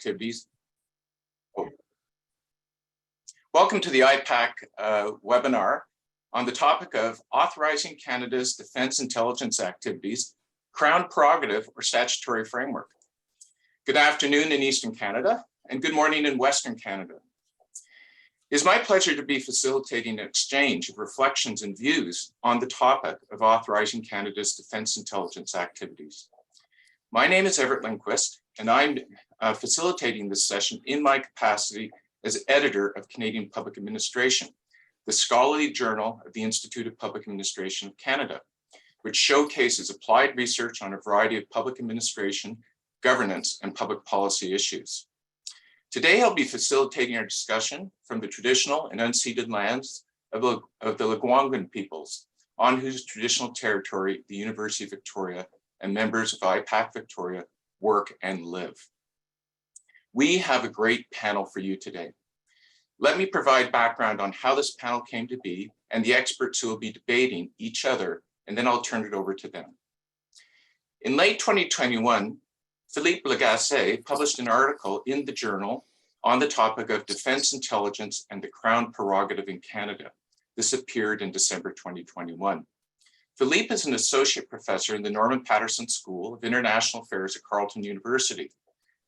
activities. Welcome to the IPAC webinar on the topic of authorizing Canada's defense intelligence activities, Crown prerogative or statutory framework. Good afternoon in Eastern Canada and good morning in Western Canada. It is my pleasure to be facilitating an exchange of reflections and views on the topic of authorizing Canada's defense intelligence activities. My name is Evert Lindquist, and I'm facilitating this session in my capacity as editor of Canadian Public Administration, the scholarly journal of the Institute of Public Administration of Canada, which showcases applied research on a variety of public administration, governance, and public policy issues. Today, I'll be facilitating our discussion from the traditional and unceded lands of the Lekwungen peoples, on whose traditional territory the University of Victoria and members of IPAC Victoria work and live. We have a great panel for you today. Let me provide background on how this panel came to be and the experts who will be debating each other, and then I'll turn it over to them. In late 2021, Philippe Lagassé published an article in the journal on the topic of defense intelligence and the Crown prerogative in Canada. This appeared in December 2021. Philippe is an associate professor in the Norman Paterson School of International Affairs at Carleton University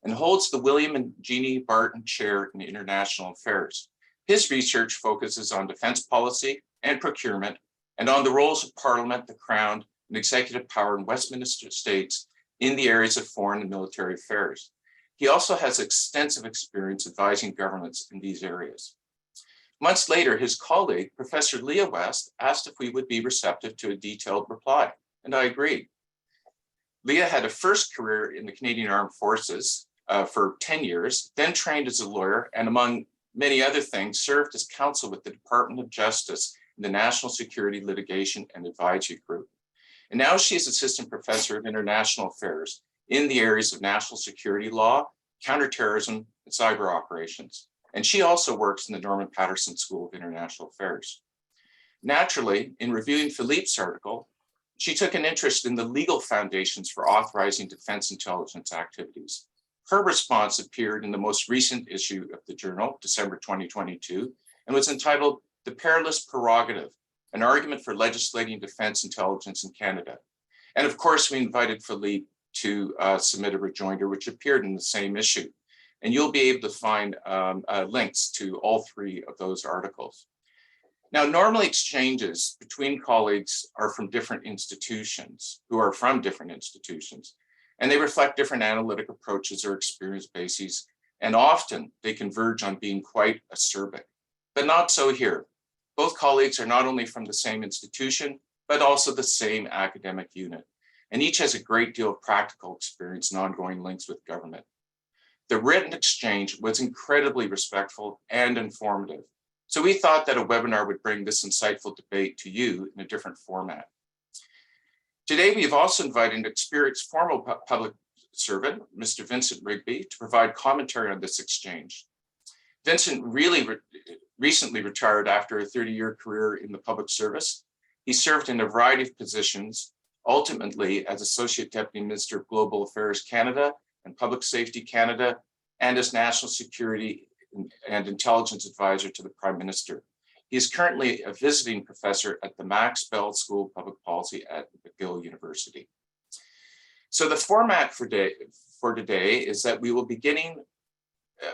and holds the William and Jeannie Barton Chair in International Affairs. His research focuses on defense policy and procurement and on the roles of Parliament, the Crown, and executive power in Westminster states in the areas of foreign and military affairs. He also has extensive experience advising governments in these areas. Months later, his colleague, Professor Leah West, asked if we would be receptive to a detailed reply, and I agreed. Leah had a first career in the Canadian Armed Forces for 10 years, then trained as a lawyer, and among many other things, served as counsel with the Department of Justice in the National Security Litigation and Advisory Group. And now she is Assistant Professor of International Affairs in the areas of national security law, counterterrorism, and cyber operations. And she also works in the Norman Paterson School of International Affairs. Naturally, in reviewing Philippe's article, she took an interest in the legal foundations for authorizing defense intelligence activities. Her response appeared in the most recent issue of the journal, December 2022, and was entitled "The Perilous Prerogative, an Argument for Legislating Defense Intelligence in Canada." And of course, we invited Philippe to submit a rejoinder, which appeared in the same issue. And you'll be able to find links to all three of those articles. Now, normally exchanges between colleagues are from different institutions, and they reflect different analytic approaches or experience bases, and often they converge on being quite acerbic, but not so here. Both colleagues are not only from the same institution, but also the same academic unit, and each has a great deal of practical experience and ongoing links with government. The written exchange was incredibly respectful and informative, so we thought that a webinar would bring this insightful debate to you in a different format. Today, we have also invited an experienced former public servant, Mr. Vincent Rigby, to provide commentary on this exchange. Vincent recently retired after a 30-year career in the public service. He served in a variety of positions, ultimately as Associate Deputy Minister of Global Affairs Canada and Public Safety Canada, and as National Security and Intelligence Advisor to the Prime Minister. He is currently a visiting professor at the Max Bell School of Public Policy at McGill University. So the format for today is that we will be beginning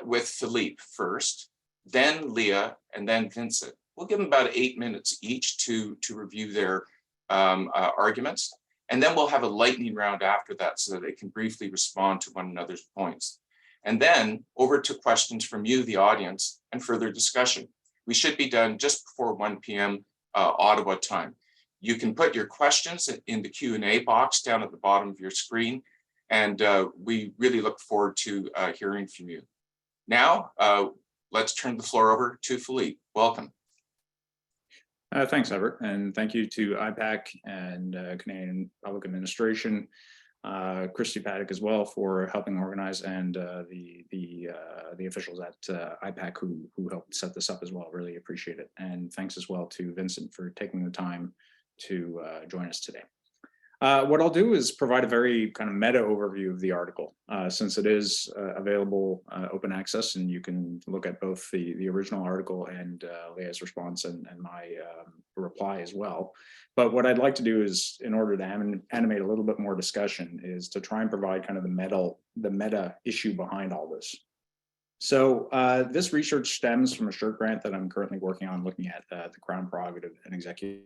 with Philippe first, then Leah, and then Vincent. We'll give them about 8 minutes each to review their arguments, and then we'll have a lightning round after that so that they can briefly respond to one another's points. And then over to questions from you, the audience, and further discussion. We should be done just before 1 p.m. Ottawa time. You can put your questions in the Q&A box down at the bottom of your screen, and we really look forward to hearing from you. Now, let's turn the floor over to Philippe. Welcome. Thanks, Evert, and thank you to IPAC and Canadian Public Administration, Christy Paddock as well for helping organize, and the officials at IPAC who helped set this up as well. Really appreciate it. And thanks as well to Vincent for taking the time to join us today. What I'll do is provide a very kind of meta overview of the article, since it is available open access, and you can look at both the original article and Leah's response and my reply as well. But what I'd like to do is, in order to animate a little bit more discussion, is to try and provide kind of the meta issue behind all this. So this research stems from a SSHRC grant that I'm currently working on, looking at the Crown prerogative and executive.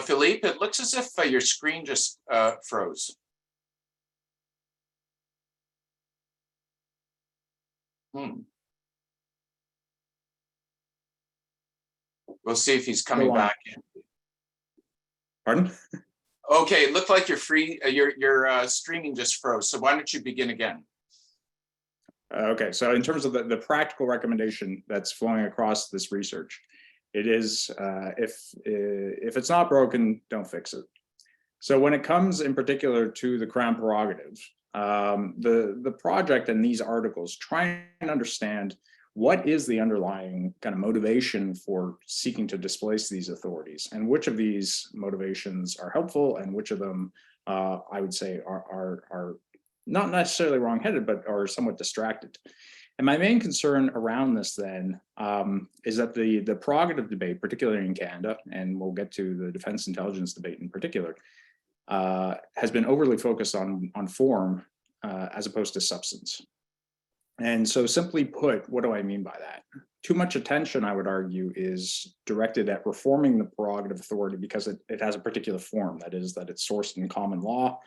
Philippe, it looks as if your screen just froze. We'll see if he's coming back in. Pardon? Okay, it looked like your streaming just froze. So why don't you begin again? Okay, so in terms of the practical recommendation that's flowing across this research, it is if it's not broken, don't fix it. So when it comes in particular to the Crown prerogative, the project and these articles try and understand what is the underlying kind of motivation for seeking to displace these authorities, and which of these motivations are helpful and which of them I would say are not necessarily wrong-headed, but are somewhat distracted. And my main concern around this then is that the prerogative debate, particularly in Canada, and we'll get to the defense intelligence debate in particular, has been overly focused on form as opposed to substance. And so simply put, what do I mean by that? Too much attention, I would argue, is directed at reforming the prerogative authority because it has a particular form, that is, that it's sourced in common law,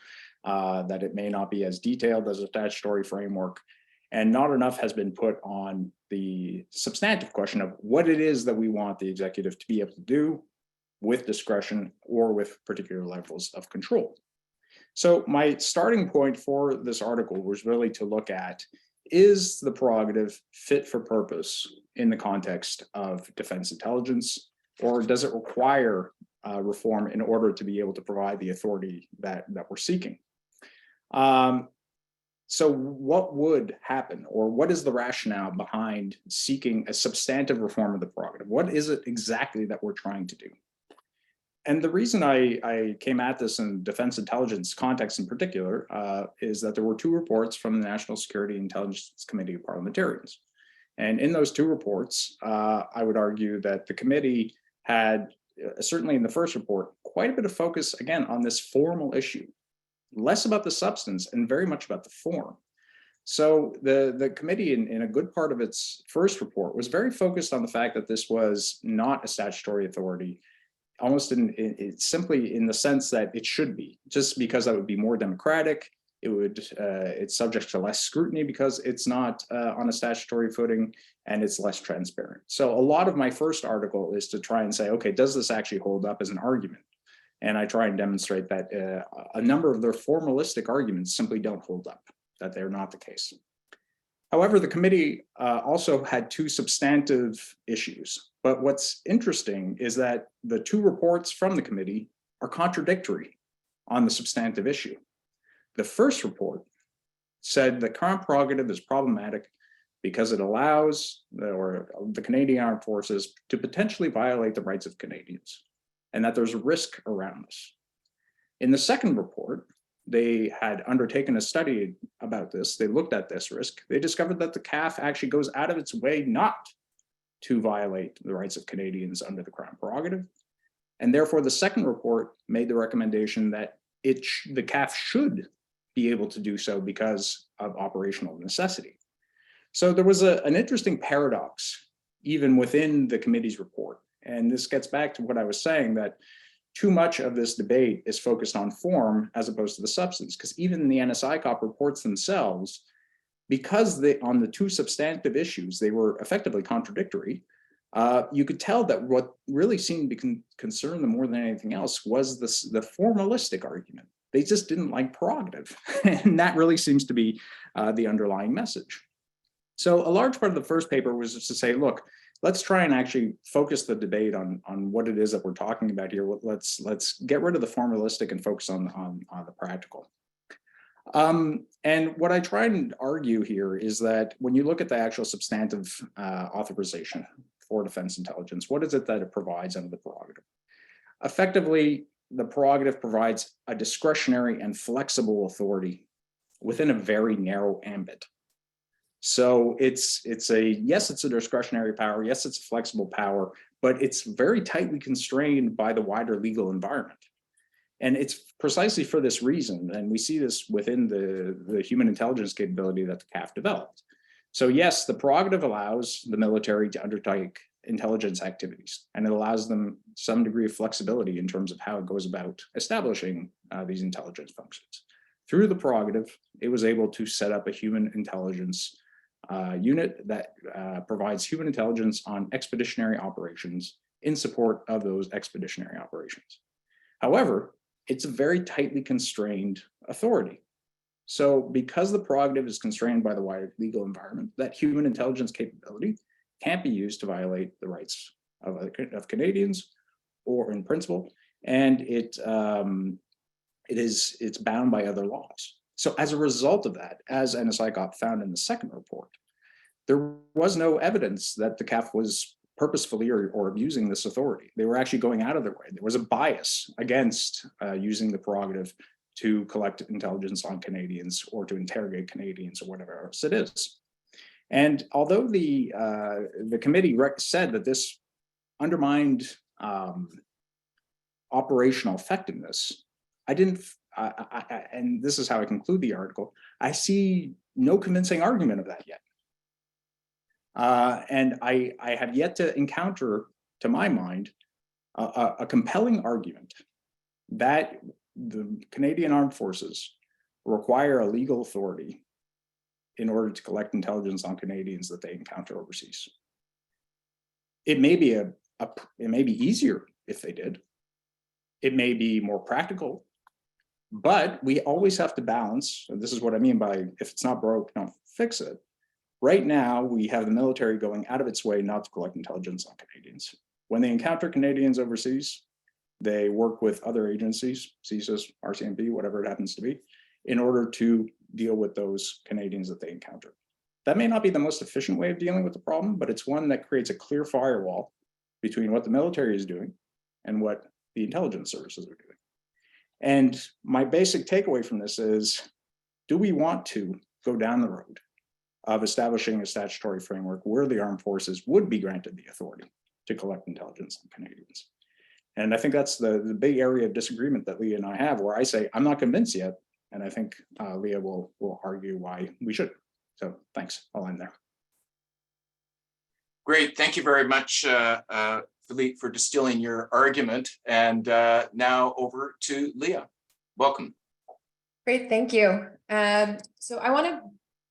that it may not be as detailed as a statutory framework, and not enough has been put on the substantive question of what it is that we want the executive to be able to do with discretion or with particular levels of control. So my starting point for this article was really to look at, is the prerogative fit for purpose in the context of defense intelligence, or does it require reform in order to be able to provide the authority that we're seeking? So what would happen, or what is the rationale behind seeking a substantive reform of the prerogative? What is it exactly that we're trying to do? And the reason I came at this in defense intelligence context in particular is that there were two reports from the National Security and Intelligence Committee of Parliamentarians. And in those two reports, I would argue that the committee had, certainly in the first report, quite a bit of focus, again, on this formal issue, less about the substance and very much about the form. So the committee, in a good part of its first report, was very focused on the fact that this was not a statutory authority, almost simply in the sense that it should be, just because that would be more democratic. It's subject to less scrutiny because it's not on a statutory footing, and it's less transparent. So a lot of my first article is to try and say, okay, does this actually hold up as an argument? And I try and demonstrate that a number of their formalistic arguments simply don't hold up, that they're not the case. However, the committee also had two substantive issues. But what's interesting is that the two reports from the committee are contradictory on the substantive issue. The first report said the current prerogative is problematic because it allows the Canadian Armed Forces to potentially violate the rights of Canadians, and that there's a risk around this. In the second report, they had undertaken a study about this. They looked at this risk. They discovered that the CAF actually goes out of its way not to violate the rights of Canadians under the Crown prerogative. And therefore, the second report made the recommendation that the CAF should be able to do so because of operational necessity. So there was an interesting paradox even within the committee's report. And this gets back to what I was saying, that too much of this debate is focused on form as opposed to the substance, because even the NSICOP reports themselves, because on the two substantive issues, they were effectively contradictory, you could tell that what really seemed to concern them more than anything else was the formalistic argument. They just didn't like prerogative. And that really seems to be the underlying message. So a large part of the first paper was just to say, look, let's try and actually focus the debate on what it is that we're talking about here. Let's get rid of the formalistic and focus on the practical. And what I try and argue here is that when you look at the actual substantive authorization for defense intelligence, what is it that it provides under the prerogative? Effectively, the prerogative provides a discretionary and flexible authority within a very narrow ambit. So it's a discretionary power, yes, it's a flexible power, but it's very tightly constrained by the wider legal environment. And it's precisely for this reason, and we see this within the human intelligence capability that the CAF developed. So yes, the prerogative allows the military to undertake intelligence activities, and it allows them some degree of flexibility in terms of how it goes about establishing these intelligence functions. Through the prerogative, it was able to set up a human intelligence unit that provides human intelligence on expeditionary operations in support of those expeditionary operations. However, it's a very tightly constrained authority. So because the prerogative is constrained by the wider legal environment, that human intelligence capability can't be used to violate the rights of Canadians or in principle, and it's bound by other laws. So as a result of that, as NSICOP found in the second report, there was no evidence that the CAF was purposefully or abusing this authority. They were actually going out of their way. There was a bias against using the prerogative to collect intelligence on Canadians or to interrogate Canadians or whatever else it is. And although the committee said that this undermined operational effectiveness, and this is how I conclude the article, I see no convincing argument of that yet. And I have yet to encounter, to my mind, a compelling argument that the Canadian Armed Forces require a legal authority in order to collect intelligence on Canadians that they encounter overseas. It may be it may be easier if they did. It may be more practical, but we always have to balance, and this is what I mean by if it's not broke, don't fix it. Right now, we have the military going out of its way not to collect intelligence on Canadians. When they encounter Canadians overseas, they work with other agencies, CSIS, RCMP, whatever it happens to be, in order to deal with those Canadians that they encounter. That may not be the most efficient way of dealing with the problem, but it's one that creates a clear firewall between what the military is doing and what the intelligence services are doing. And my basic takeaway from this is, do we want to go down the road of establishing a statutory framework where the armed forces would be granted the authority to collect intelligence on Canadians? And I think that's the big area of disagreement that Leah and I have, where I say, I'm not convinced yet. And I think Leah will argue why we should. So thanks, I'll end there. Great, thank you very much, Philippe, for distilling your argument. And now over to Leah. Welcome. Great, thank you. So I want to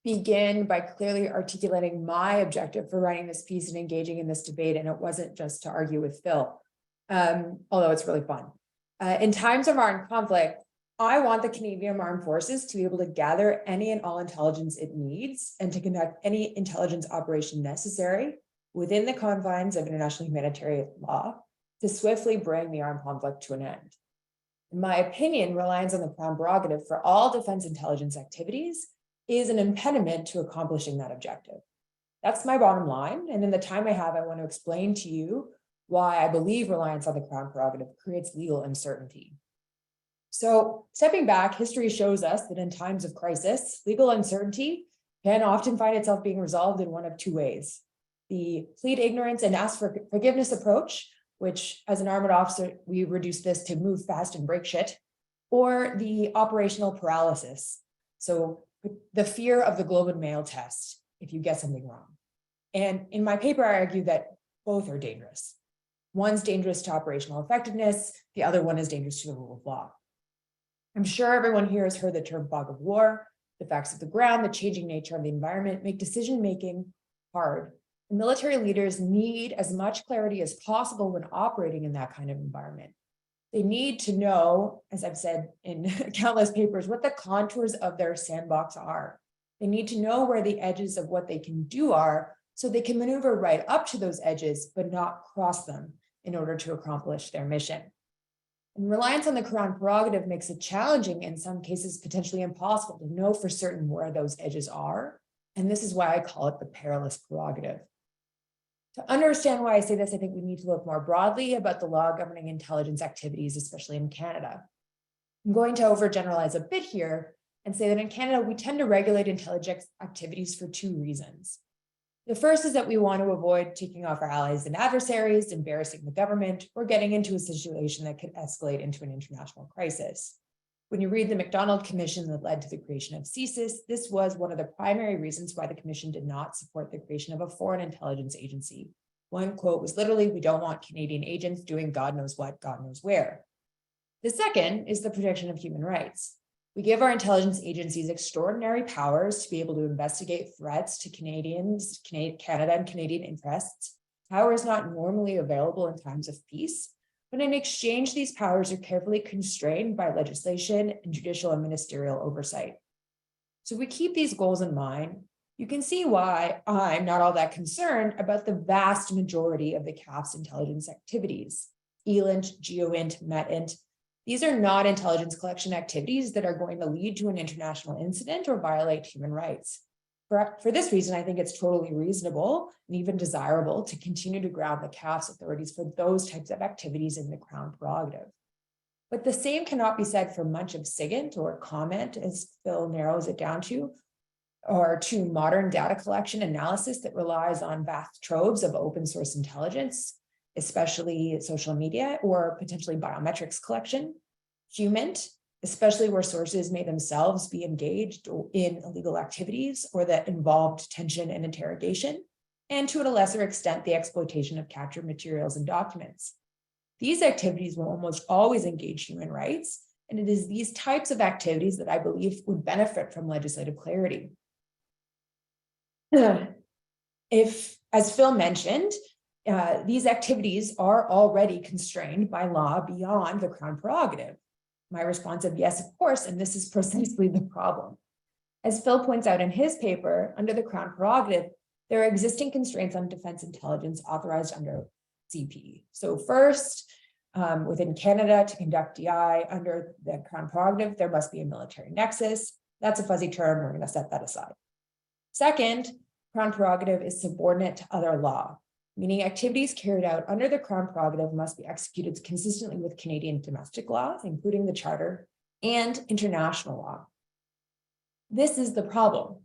begin by clearly articulating my objective for writing this piece and engaging in this debate. And it wasn't just to argue with Phil, although it's really fun. In times of armed conflict, I want the Canadian Armed Forces to be able to gather any and all intelligence it needs and to conduct any intelligence operation necessary within the confines of international humanitarian law to swiftly bring the armed conflict to an end. In my opinion, reliance on the Crown prerogative for all defense intelligence activities is an impediment to accomplishing that objective. That's my bottom line. And in the time I have, I want to explain to you why I believe reliance on the Crown prerogative creates legal uncertainty. So stepping back, history shows us that in times of crisis, legal uncertainty can often find itself being resolved in one of two ways. The plead ignorance and ask for forgiveness approach, which as an armored officer, we reduce this to move fast and break shit, or the operational paralysis. So the fear of the Globe and Mail test if you get something wrong. And in my paper, I argue that both are dangerous. One's dangerous to operational effectiveness, the other one is dangerous to the rule of law. I'm sure everyone here has heard the term fog of war. The facts of the ground, the changing nature of the environment make decision-making hard. And military leaders need as much clarity as possible when operating in that kind of environment. They need to know, as I've said in countless papers, what the contours of their sandbox are. They need to know where the edges of what they can do are so they can maneuver right up to those edges, but not cross them in order to accomplish their mission. And reliance on the Crown prerogative makes it challenging, in some cases potentially impossible, to know for certain where those edges are. And this is why I call it the perilous prerogative. To understand why I say this, I think we need to look more broadly about the law governing intelligence activities, especially in Canada. I'm going to overgeneralize a bit here and say that in Canada, we tend to regulate intelligence activities for two reasons. The first is that we want to avoid taking off our allies and adversaries, embarrassing the government, or getting into a situation that could escalate into an international crisis. When you read the MacDonald Commission that led to the creation of CSIS, this was one of the primary reasons why the Commission did not support the creation of a foreign intelligence agency. One quote was literally, "We don't want Canadian agents doing God knows what, God knows where." The second is the protection of human rights. We give our intelligence agencies extraordinary powers to be able to investigate threats to Canadians, Canada and Canadian interests, powers not normally available in times of peace, but in exchange, these powers are carefully constrained by legislation and judicial and ministerial oversight. So if we keep these goals in mind, you can see why I'm not all that concerned about the vast majority of the CAF's intelligence activities. ELINT, GEOINT, METINT, these are not intelligence collection activities that are going to lead to an international incident or violate human rights. For this reason, I think it's totally reasonable and even desirable to continue to ground the CAF's authorities for those types of activities in the Crown prerogative. But the same cannot be said for much of SIGINT or COMMENT, as Phil narrows it down to, or to modern data collection analysis that relies on vast troves of open source intelligence, especially social media or potentially biometrics collection. HUMINT, especially where sources may themselves be engaged in illegal activities or that involve detention and interrogation, and to a lesser extent, the exploitation of captured materials and documents. These activities will almost always engage human rights, and it is these types of activities that I believe would benefit from legislative clarity. If, as Phil mentioned, these activities are already constrained by law beyond the Crown prerogative. My response is yes, of course, and this is precisely the problem. As Phil points out in his paper, under the Crown prerogative, there are existing constraints on defense intelligence authorized under CP. So first, within Canada to conduct DI under the Crown prerogative, there must be a military nexus. That's a fuzzy term, we're going to set that aside. Second, Crown prerogative is subordinate to other law, meaning activities carried out under the Crown prerogative must be executed consistently with Canadian domestic law, including the Charter, and international law. This is the problem.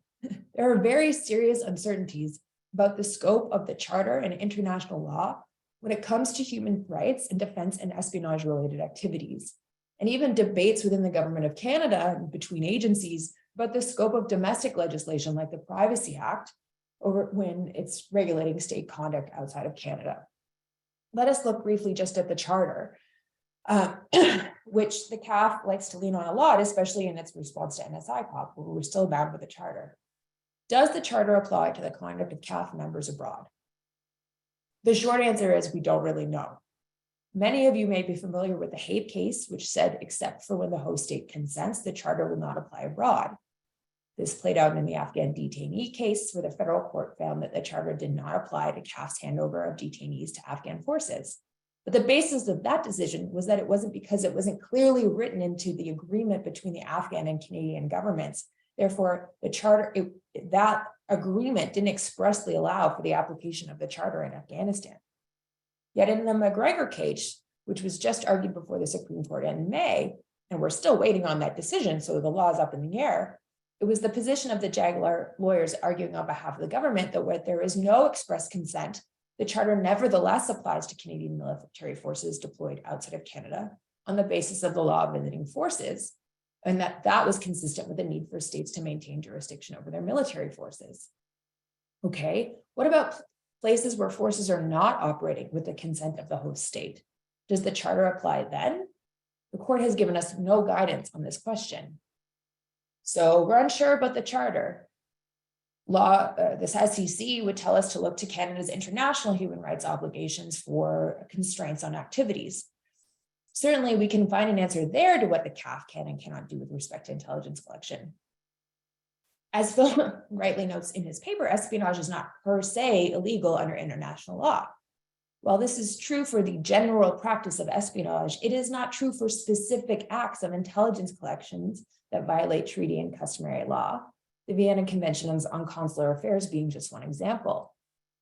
There are very serious uncertainties about the scope of the Charter and international law when it comes to human rights and defense and espionage-related activities, and even debates within the Government of Canada and between agencies about the scope of domestic legislation like the Privacy Act, over when it's regulating state conduct outside of Canada. Let us look briefly just at the Charter, which the CAF likes to lean on a lot, especially in its response to NSI-POP, where we're still bound with the Charter. Does the Charter apply to the conduct of CAF members abroad? The short answer is we don't really know. Many of you may be familiar with the Hague case, which said, except for when the host state consents, the Charter will not apply abroad. This played out in the Afghan detainee case, where the federal court found that the Charter did not apply to CAF's handover of detainees to Afghan forces. But the basis of that decision was that it wasn't because it wasn't clearly written into the agreement between the Afghan and Canadian governments. Therefore, the Charter, that agreement didn't expressly allow for the application of the Charter in Afghanistan. Yet in the McGregor case, which was just argued before the Supreme Court in May, and we're still waiting on that decision, so the law is up in the air, it was the position of the Jaguar lawyers arguing on behalf of the government that where there is no express consent, the Charter nevertheless applies to Canadian military forces deployed outside of Canada on the basis of the law of visiting forces, and that was consistent with the need for states to maintain jurisdiction over their military forces. Okay, what about places where forces are not operating with the consent of the host state? Does the Charter apply then? The court has given us no guidance on this question. So we're unsure about the Charter. This SEC would tell us to look to Canada's international human rights obligations for constraints on activities. Certainly, we can find an answer there to what the CAF can and cannot do with respect to intelligence collection. As Phil rightly notes in his paper, espionage is not per se illegal under international law. While this is true for the general practice of espionage, it is not true for specific acts of intelligence collections that violate treaty and customary law, the Vienna Conventions on Consular Affairs being just one example.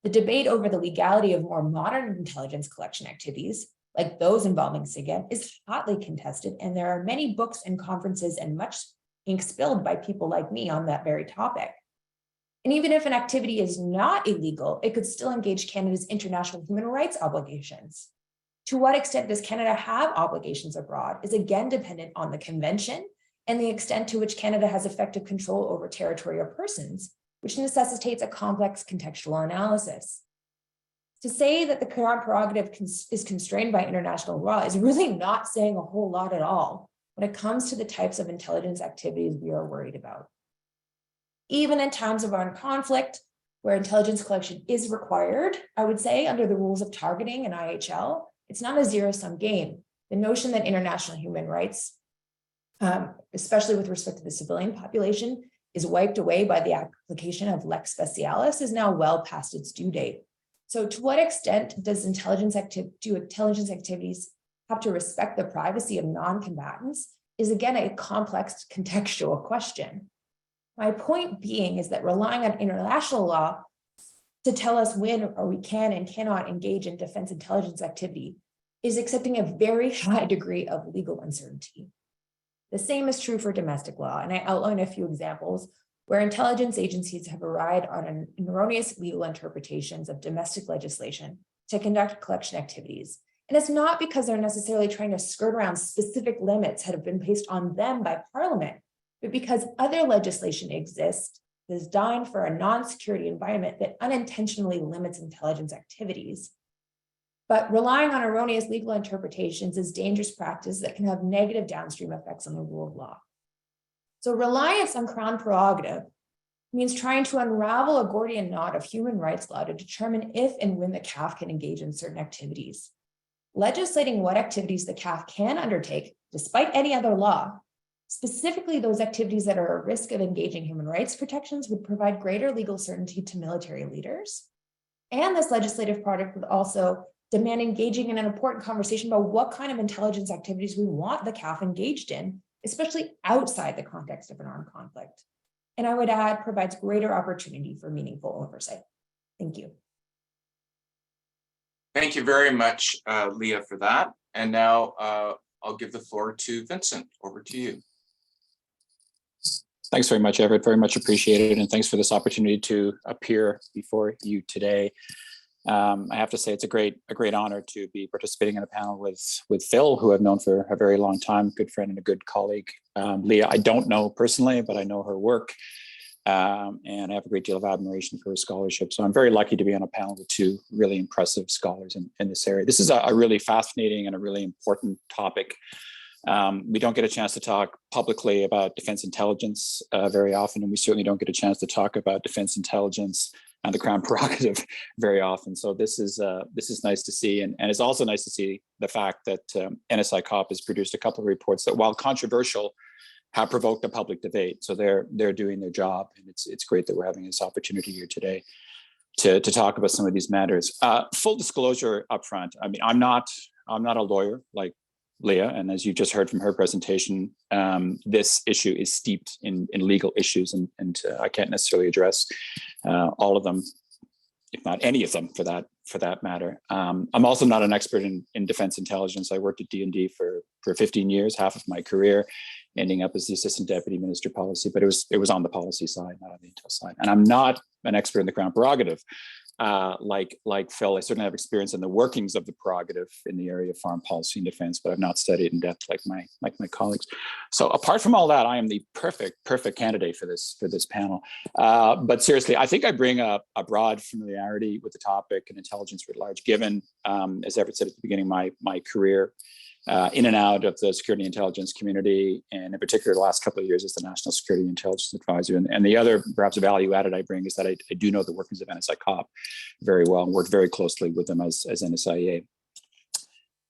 The debate over the legality of more modern intelligence collection activities, like those involving SIGINT, is hotly contested, and there are many books and conferences and much ink spilled by people like me on that very topic. And even if an activity is not illegal, it could still engage Canada's international human rights obligations. To what extent does Canada have obligations abroad is again dependent on the convention and the extent to which Canada has effective control over territory or persons, which necessitates a complex contextual analysis. To say that the Crown prerogative is constrained by international law is really not saying a whole lot at all when it comes to the types of intelligence activities we are worried about. Even in times of armed conflict, where intelligence collection is required, I would say, under the rules of targeting and IHL, it's not a zero-sum game. The notion that international human rights, especially with respect to the civilian population, is wiped away by the application of lex specialis is now well past its due date. So to what extent does intelligence activities have to respect the privacy of non-combatants is again a complex contextual question. My point being is that relying on international law to tell us when or we can and cannot engage in defense intelligence activity is accepting a very high degree of legal uncertainty. The same is true for domestic law, and I outline a few examples where intelligence agencies have relied on an erroneous legal interpretations of domestic legislation to conduct collection activities. And it's not because they're necessarily trying to skirt around specific limits that have been placed on them by Parliament, but because other legislation exists designed for a non-security environment that unintentionally limits intelligence activities. But relying on erroneous legal interpretations is dangerous practice that can have negative downstream effects on the rule of law. So reliance on Crown prerogative means trying to unravel a Gordian knot of human rights law to determine if and when the CAF can engage in certain activities. Legislating what activities the CAF can undertake, despite any other law, specifically those activities that are at risk of engaging human rights protections, would provide greater legal certainty to military leaders. And this legislative product would also demand engaging in an important conversation about what kind of intelligence activities we want the CAF engaged in, especially outside the context of an armed conflict. And I would add, provides greater opportunity for meaningful oversight. Thank you. Thank you very much, Leah, for that. And now I'll give the floor to Vincent. Over to you. Thanks very much, Everett. Very much appreciated. And thanks for this opportunity to appear before you today. I have to say it's a great honor to be participating in a panel with Phil, who I've known for a very long time, good friend and a good colleague. Leah, I don't know personally, but I know her work. And I have a great deal of admiration for her scholarship. So I'm very lucky to be on a panel with two really impressive scholars in this area. This is a really fascinating and a really important topic. We don't get a chance to talk publicly about defense intelligence very often, and we certainly don't get a chance to talk about defense intelligence and the Crown prerogative very often. So this is nice to see, and it's also nice to see the fact that NSI COP has produced a couple of reports that, while controversial, have provoked a public debate. So they're doing their job, and it's great that we're having this opportunity here today to talk about some of these matters. Full disclosure up front, I mean, I'm not a lawyer like Leah, and as you just heard from her presentation, this issue is steeped in legal issues, and I can't necessarily address all of them, if not any of them, for that matter. I'm also not an expert in defense intelligence. I worked at D&D for 15 years, half of my career, ending up as the Assistant Deputy Minister Policy, but it was on the policy side, not on the intel side. And I'm not an expert in the Crown prerogative. Like Phil, I certainly have experience in the workings of the prerogative in the area of foreign policy and defense, but I've not studied in depth like my colleagues. So apart from all that, I am the perfect candidate for this panel. But seriously, I think I bring a broad familiarity with the topic and intelligence writ large, given, as Everett said at the beginning, my career in and out of the security intelligence community, and in particular the last couple of years as the National Security Intelligence Advisor. And the other perhaps value added I bring is that I do know the workings of NSI COP very well and work very closely with them as NSIA.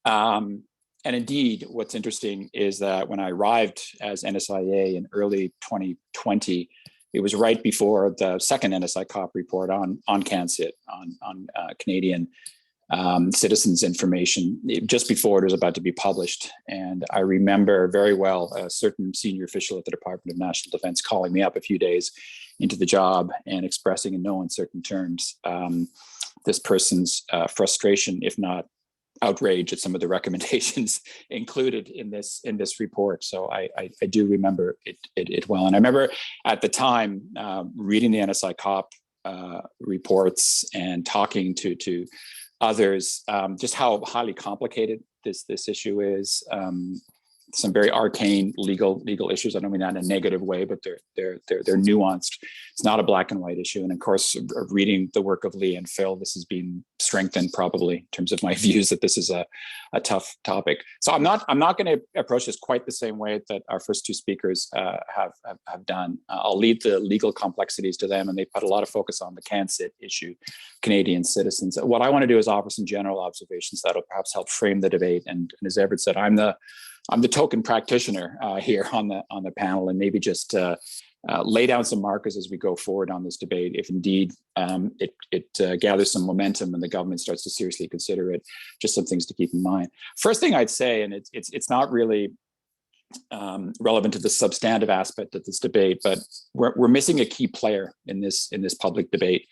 And indeed, what's interesting is that when I arrived as NSIA in early 2020, It was right before the second NSI COP report on CanCit, on Canadian citizens' information, just before it was about to be published. And I remember very well a certain senior official at the Department of National Defense calling me up a few days into the job and expressing in no uncertain terms this person's frustration, if not outrage, at some of the recommendations included in this report. So I do remember it well. And I remember at the time reading the NSI COP reports and talking to others, just how highly complicated this issue is. Some very arcane legal issues. I don't mean that in a negative way, but they're nuanced. It's not a black and white issue. And of course, reading the work of Leah and Phil, this has been strengthened probably in terms of my views that this is a tough topic. So I'm not going to approach this quite the same way that our first two speakers have done. I'll leave the legal complexities to them, and they put a lot of focus on the CanCit issue, Canadian citizens. What I want to do is offer some general observations that'll perhaps help frame the debate. And as Evert said, I'm the token practitioner here on the panel, and maybe just lay down some markers as we go forward on this debate. If indeed it gathers some momentum and the government starts to seriously consider it, just some things to keep in mind. First thing I'd say, and it's not really relevant to the substantive aspect of this debate, but we're missing a key player in this public debate,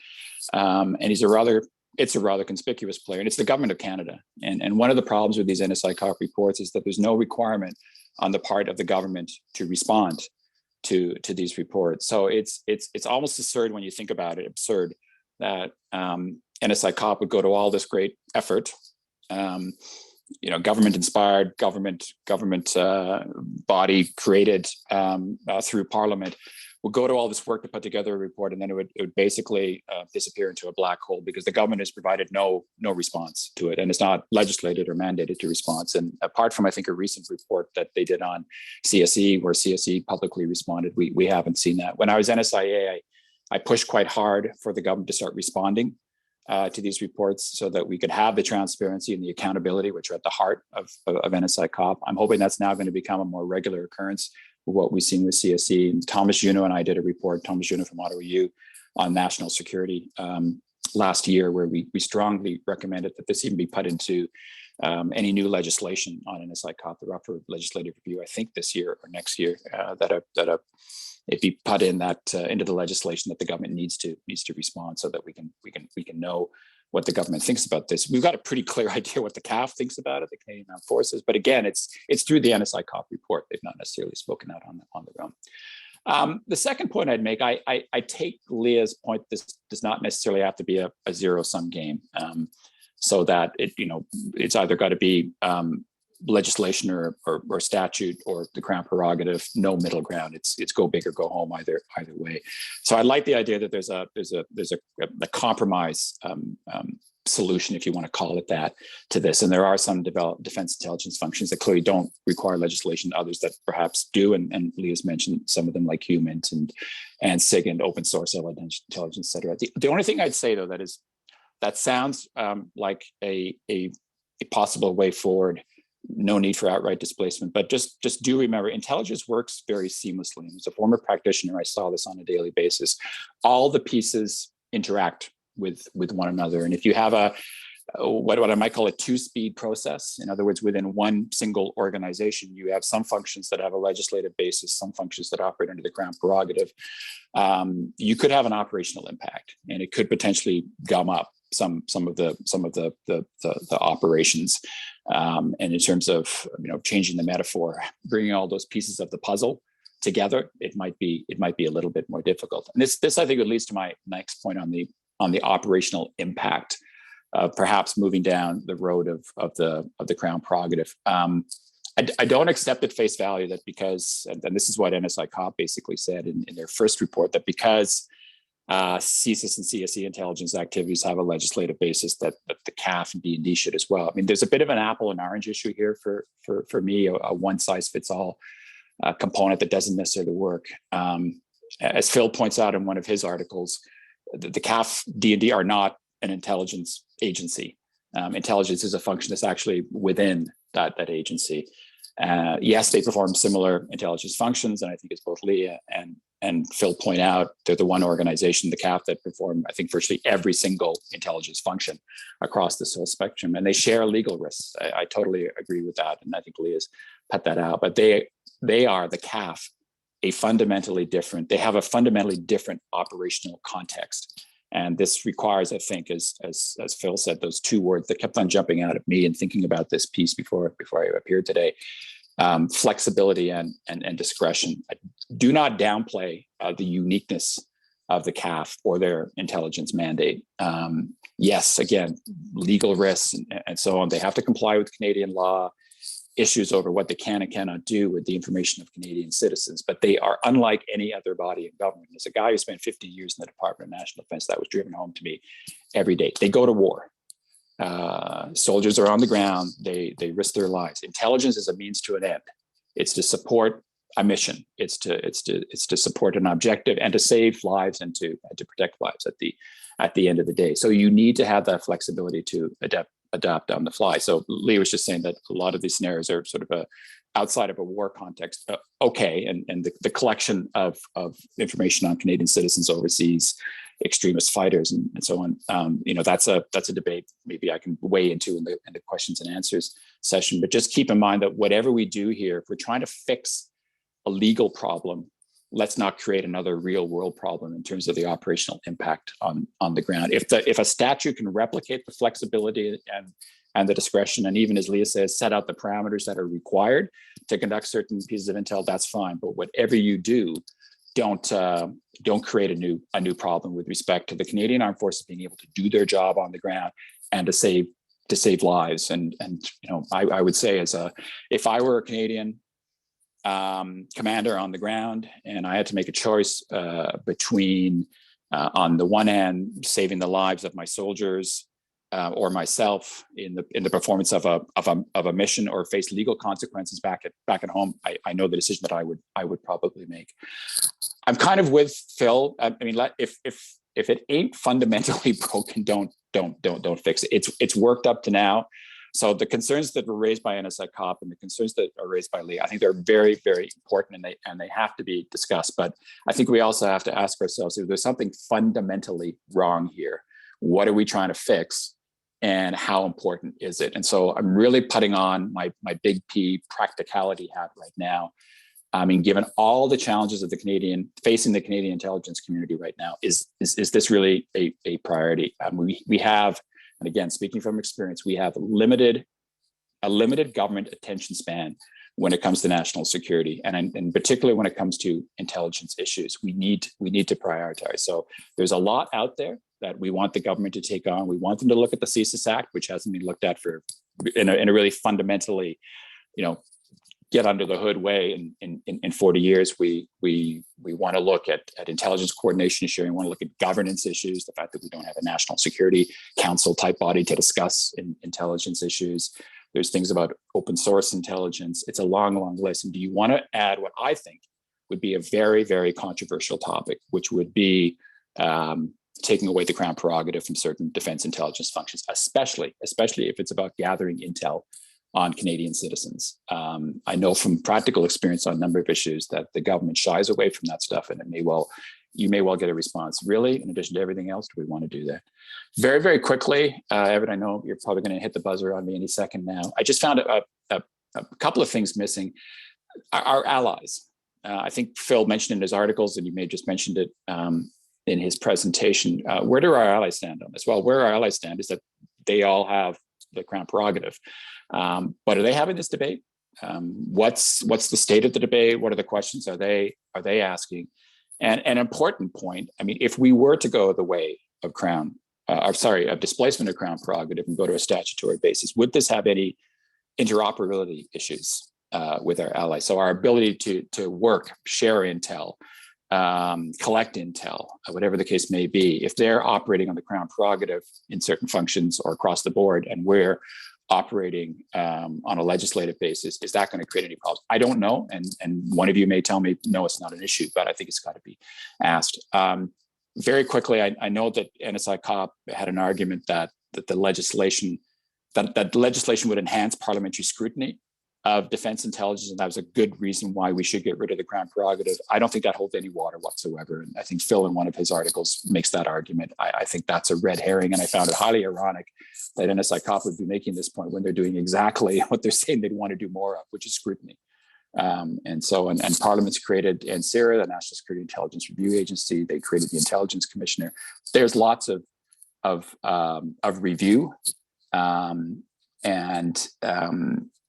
and it's a rather conspicuous player, and it's the government of Canada. And one of the problems with these NSI COP reports is that there's no requirement on the part of the government to respond to these reports. So it's almost absurd when you think about it, absurd that NSI COP would go to all this great effort, government inspired, government body created through Parliament, will go to all this work to put together a report, and then it would basically disappear into a black hole because the government has provided no response to it, and it's not legislated or mandated to respond. And apart from, I think, a recent report that they did on CSE, where CSE publicly responded, we haven't seen that. When I was NSIA, I pushed quite hard for the government to start responding to these reports so that we could have the transparency and the accountability, which are at the heart of NSI COP. I'm hoping that's now going to become a more regular occurrence, what we've seen with CSE. And Thomas Juneau and I did a report, Thomas Juneau from Ottawa U, on national security last year, where we strongly recommended that this even be put into any new legislation on NSI COP. They're up for legislative review, I think this year or next year, that it be put in that into the legislation that the government needs to respond, so that we can know what the government thinks about this. We've got a pretty clear idea what the CAF thinks about it, the Canadian Armed Forces, but again, it's through the NSI COP report. They've not necessarily spoken out on their own. The second point I'd make, I take Leah's point. This does not necessarily have to be a zero-sum game, so that it's either got to be legislation or statute or the Crown prerogative, no middle ground. It's go big or go home either way. So I like the idea that there's a compromise solution, if you want to call it that, to this. And there are some defense intelligence functions that clearly don't require legislation, others that perhaps do. And Leah's mentioned some of them, like HUMINT and SIG and open source intelligence, et cetera. The only thing I'd say, though, that sounds like a possible way forward. No need for outright displacement, but just do remember, intelligence works very seamlessly. And as a former practitioner, I saw this on a daily basis. All the pieces interact with one another. And if you have what I might call a two-speed process, in other words, within one single organization, you have some functions that have a legislative basis, some functions that operate under the Crown prerogative. You could have an operational impact, and it could potentially gum up some of the operations. And in terms of changing the metaphor, bringing all those pieces of the puzzle together, it might be a little bit more difficult. And this I think leads to my next point on the operational impact of perhaps moving down the road of the Crown prerogative. I don't accept at face value that because, and this is what NSI COP basically said in their first report, that because CSIS and CSE intelligence activities have a legislative basis, that the CAF and D&D should as well. I mean, there's a bit of an apple and orange issue here for me, a one-size-fits-all component that doesn't necessarily work. As Phil points out in one of his articles, the CAF, D&D are not an intelligence agency. Intelligence is a function that's actually within that agency. Yes, they perform similar intelligence functions, and I think it's both Leah and and Phil point out, they're the one organization, the CAF, that perform, I think, virtually every single intelligence function across this whole spectrum. And they share legal risks. I totally agree with that. And I think Leah's put that out. But they are, the CAF, they have a fundamentally different operational context. And this requires, I think, as Phil said, those two words that kept on jumping out at me and thinking about this piece before I appeared today, flexibility and discretion. Do not downplay the uniqueness of the CAF or their intelligence mandate. Yes, again, legal risks and so on. They have to comply with Canadian law, issues over what they can and cannot do with the information of Canadian citizens, but they are unlike any other body in government. As a guy who spent 50 years in the Department of National Defense, that was driven home to me every day. They go to war. Soldiers are on the ground. They risk their lives. Intelligence is a means to an end. It's to support a mission. It's to support an objective and to save lives and to protect lives at the end of the day. So you need to have that flexibility to adapt on the fly. So Leah was just saying that a lot of these scenarios are sort of outside of a war context. Okay, and the collection of information on Canadian citizens overseas, extremist fighters, and so on. That's a debate maybe I can weigh into in the questions and answers session. But just keep in mind that whatever we do here, if we're trying to fix a legal problem, let's not create another real world problem in terms of the operational impact on the ground. If a statute can replicate the flexibility and the discretion, and even as Leah says, set out the parameters that are required to conduct certain pieces of intel, that's fine. But whatever you do, don't create a new problem with respect to the Canadian Armed Forces being able to do their job on the ground and to save lives. And I would say if I were a Canadian commander on the ground and I had to make a choice between on the one hand saving the lives of my soldiers or myself in the performance of a mission, or face legal consequences back at home, I know the decision that I would probably make. I'm kind of with Phil. I mean, if it ain't fundamentally broken, don't fix it. It's worked up to now. So the concerns that were raised by NSI COP and the concerns that are raised by Leah, I think they're very, very important, and they have to be discussed. But I think we also have to ask ourselves, if there's something fundamentally wrong here, what are we trying to fix, and how important is it? And so I'm really putting on my big P practicality hat right now. I mean, given all the challenges of facing the Canadian intelligence community right now, is this really a priority? We have, and again, speaking from experience, we have a limited government attention span when it comes to national security, and particularly when it comes to intelligence issues. We need to prioritize. So there's a lot out there that we want the government to take on. We want them to look at the CSIS Act, which hasn't been looked at in a really fundamentally, get under the hood way in 40 years. We want to look at intelligence coordination sharing. We want to look at governance issues, the fact that we don't have a national security council type body to discuss intelligence issues. There's things about open source intelligence. It's a long, long list. And do you want to add what I think would be a very, very controversial topic, which would be taking away the Crown prerogative from certain defense intelligence functions, especially if it's about gathering intel on Canadian citizens. I know from practical experience on a number of issues that the government shies away from that stuff, and you may well get a response. Really, in addition to everything else, do we want to do that? Very, very quickly, Evert, I know you're probably going to hit the buzzer on me any second now. I just found a couple of things missing. Our allies. I think Phil mentioned in his articles, and you may have just mentioned it in his presentation. Where do our allies stand on this? Well, where our allies stand is that they all have the Crown prerogative. But are they having this debate? What's the state of the debate? What are the questions are they asking? And an important point, I mean, if we were to go the way of of displacement of Crown prerogative and go to a statutory basis, would this have any interoperability issues with our allies? So our ability to work, share intel, collect intel, whatever the case may be, if they're operating on the Crown prerogative in certain functions or across the board, and we're operating on a legislative basis, is that going to create any problems? I don't know, and one of you may tell me, no, it's not an issue, but I think it's got to be asked. Very quickly, I know that NSI COP had an argument that the legislation would enhance parliamentary scrutiny of defense intelligence, and that was a good reason why we should get rid of the Crown prerogative. I don't think that holds any water whatsoever. And I think Phil, in one of his articles, makes that argument. I think that's a red herring, and I found it highly ironic that NSI Cop would be making this point when they're doing exactly what they're saying they'd want to do more of, which is scrutiny. And Parliament's created NSIRA, the National Security Intelligence Review Agency. They created the Intelligence Commissioner. There's lots of review,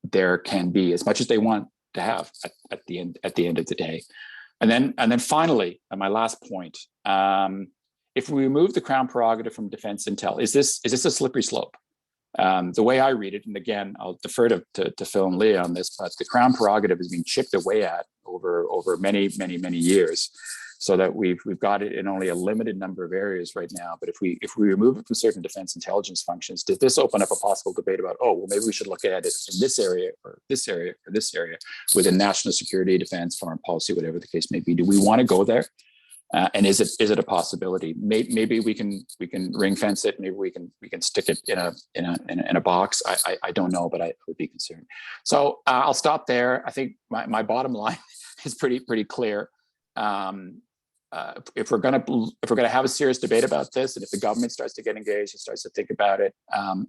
there can be as much as they want to have at the end of the day. And then finally, and my last point, if we remove the Crown prerogative from defense intel, is this a slippery slope? The way I read it, and again, I'll defer to Phil and Leah on this, but the Crown prerogative is being chipped away at over many years, so that we've got it in only a limited number of areas right now. But if we remove it from certain defense intelligence functions, does this open up a possible debate about, oh, well, maybe we should look at it in this area or this area or this area within national security, defense, foreign policy, whatever the case may be? Do we want to go there? And is it a possibility? Maybe we can ring fence it. Maybe we can stick it in a box. I don't know, but I would be concerned. So I'll stop there. I think my bottom line is pretty clear. If we're gonna have a serious debate about this, and if the government starts to get engaged and starts to think about it,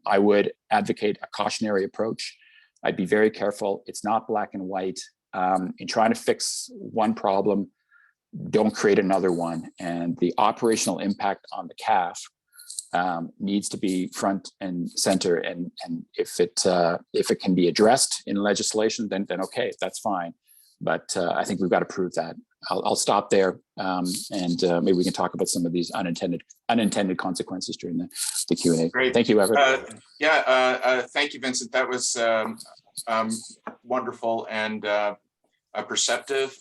I would advocate a cautionary approach. I'd be very careful. It's not black and white. In trying to fix one problem, don't create another one. And the operational impact on the CAF needs to be front and center. And if it can be addressed in legislation, then okay, that's fine. But I think we've got to prove that. I'll stop there, and maybe we can talk about some of these unintended consequences during the Q&A. Great. Thank you, Evert. Thank you, Vincent. That was wonderful and perceptive.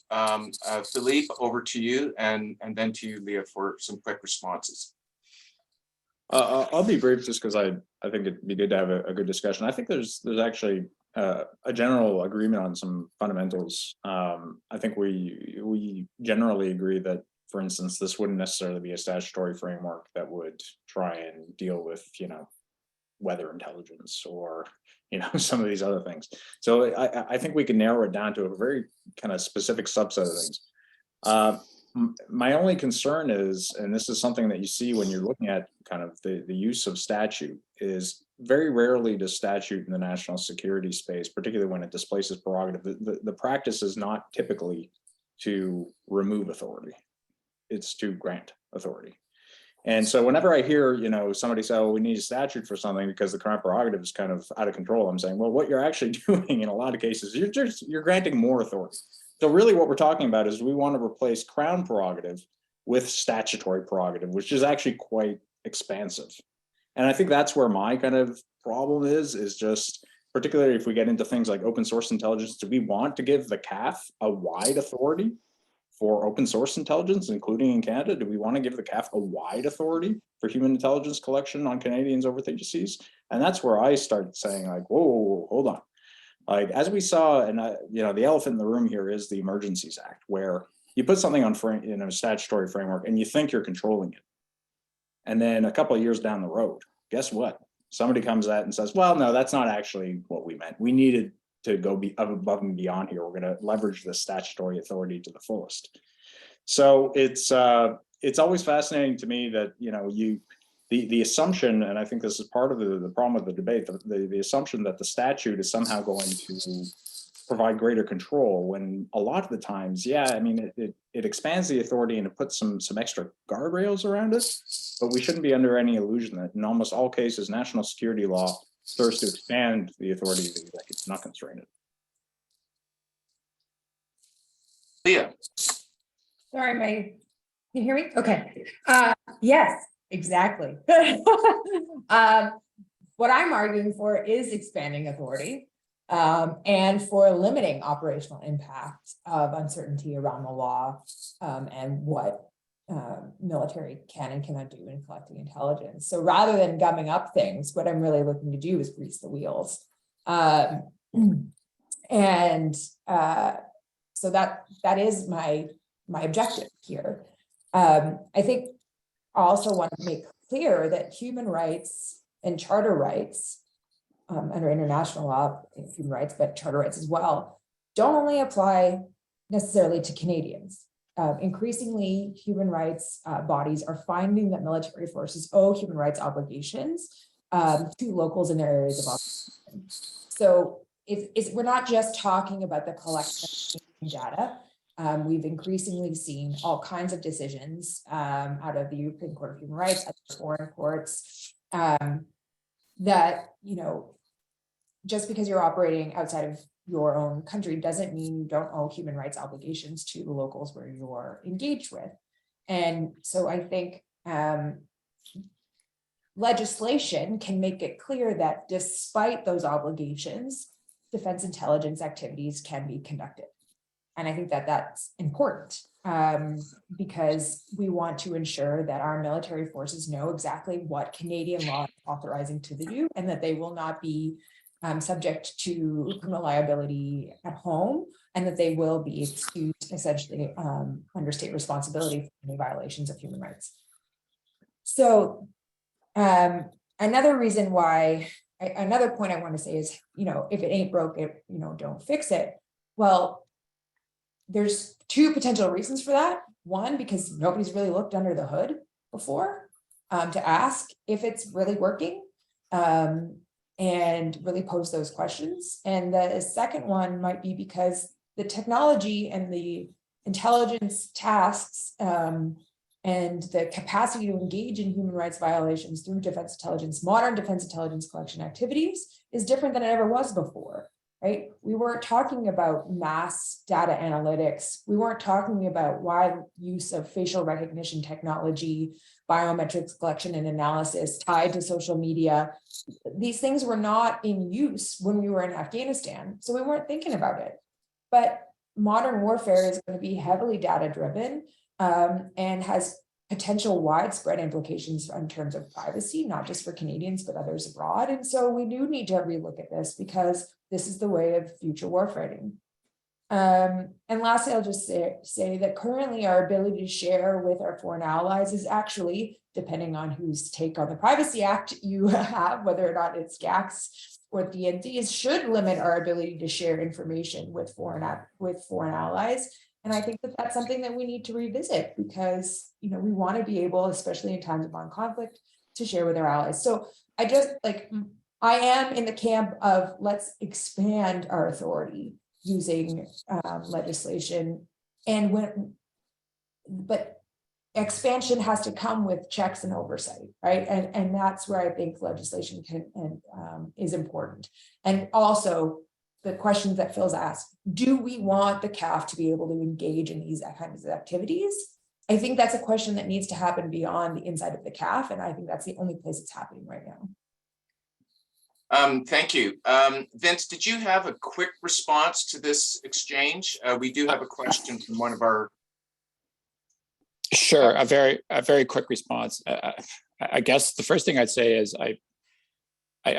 Philippe, over to you, and then to you, Leah, for some quick responses. I'll be brief, just because I think it'd be good to have a good discussion. I think there's actually a general agreement on some fundamentals. I think we generally agree that, for instance, this wouldn't necessarily be a statutory framework that would try and deal with, weather intelligence or, some of these other things. So I think we can narrow it down to a very kind of specific subset of things. My only concern is, and this is something that you see when you're looking at kind of the use of statute, is very rarely does statute in the national security space, particularly when it displaces prerogative, the practice is not typically to remove authority. It's to grant authority. And so whenever I hear, somebody say, oh, we need a statute for something because the Crown prerogative is kind of out of control, I'm saying, well, what you're actually doing in a lot of cases, you're granting more authority. So really what we're talking about is we want to replace Crown prerogative with statutory prerogative, which is actually quite expansive. And I think that's where my kind of problem is just, particularly if we get into things like open source intelligence, do we want to give the CAF a wide authority for open source intelligence, including in Canada? Do we want to give the CAF a wide authority for human intelligence collection on Canadians over 30 seas? And that's where I start saying, like, whoa, hold on. Like, as we saw, and the elephant in the room here is the Emergencies Act, where you put something on in a statutory framework and you think you're controlling it. And then a couple of years down the road, guess what? Somebody comes out and says, well, no, that's not actually what we meant. We needed to go above and beyond here. We're going to leverage the statutory authority to the fullest. So it's always fascinating to me that, the assumption, and I think this is part of the problem with the debate, the assumption that the statute is somehow going to provide greater control, when a lot of the times, it expands the authority and it puts some extra guardrails around it, but we shouldn't be under any illusion that in almost all cases, national security law serves to expand the authority of the executive, not constrain it. Leah. Sorry, can you hear me? Okay. Yes, exactly. What I'm arguing for is expanding authority and for limiting operational impact of uncertainty around the law and what military can and cannot do in collecting intelligence. So rather than gumming up things, what I'm really looking to do is grease the wheels. So that is my objective here. I think I also want to make clear that human rights and charter rights under international law, human rights, but charter rights as well, don't only apply necessarily to Canadians. Increasingly, human rights bodies are finding that military forces owe human rights obligations to locals in their areas of operation. So we're not just talking about the collection of data. We've increasingly seen all kinds of decisions out of the European Court of Human Rights, other foreign courts, that, just because you're operating outside of your own country doesn't mean you don't owe human rights obligations to the locals where you're engaged with. And so I think legislation can make it clear that despite those obligations, defense intelligence activities can be conducted. And I think that that's important because we want to ensure that our military forces know exactly what Canadian law is authorizing to do, and that they will not be subject to criminal liability at home, and that they will be excused essentially under state responsibility for any violations of human rights. So another reason why, another point I want to say is, if it ain't broke, don't fix it. Well, there's two potential reasons for that. One, because nobody's really looked under the hood before to ask if it's really working and really pose those questions. And the second one might be because the technology and the intelligence tasks and the capacity to engage in human rights violations through defense intelligence, modern defense intelligence collection activities is different than it ever was before. Right? We weren't talking about mass data analytics. We weren't talking about wide use of facial recognition technology, biometrics collection and analysis tied to social media. These things were not in use when we were in Afghanistan, so we weren't thinking about it. But modern warfare is going to be heavily data-driven and has potential widespread implications in terms of privacy, not just for Canadians, but others abroad. And so we do need to relook at this because this is the way of future warfighting. And lastly, I'll just say that currently our ability to share with our foreign allies is actually, depending on whose take on the Privacy Act you have, whether or not it's GACS or DNDs, should limit our ability to share information with foreign allies. And I think that that's something that we need to revisit because, we want to be able, especially in times of armed conflict, to share with our allies. So I am in the camp of let's expand our authority using legislation, but expansion has to come with checks and oversight, right? And that's where I think legislation is important. And also the questions that Phil's asked, do we want the CAF to be able to engage in these kinds of activities? I think that's a question that needs to happen beyond the inside of the CAF, and I think that's the only place it's happening right now. Thank you. Vince, did you have a quick response to this exchange? We do have a question from one of our... Sure, a very quick response. I guess the first thing I'd say is I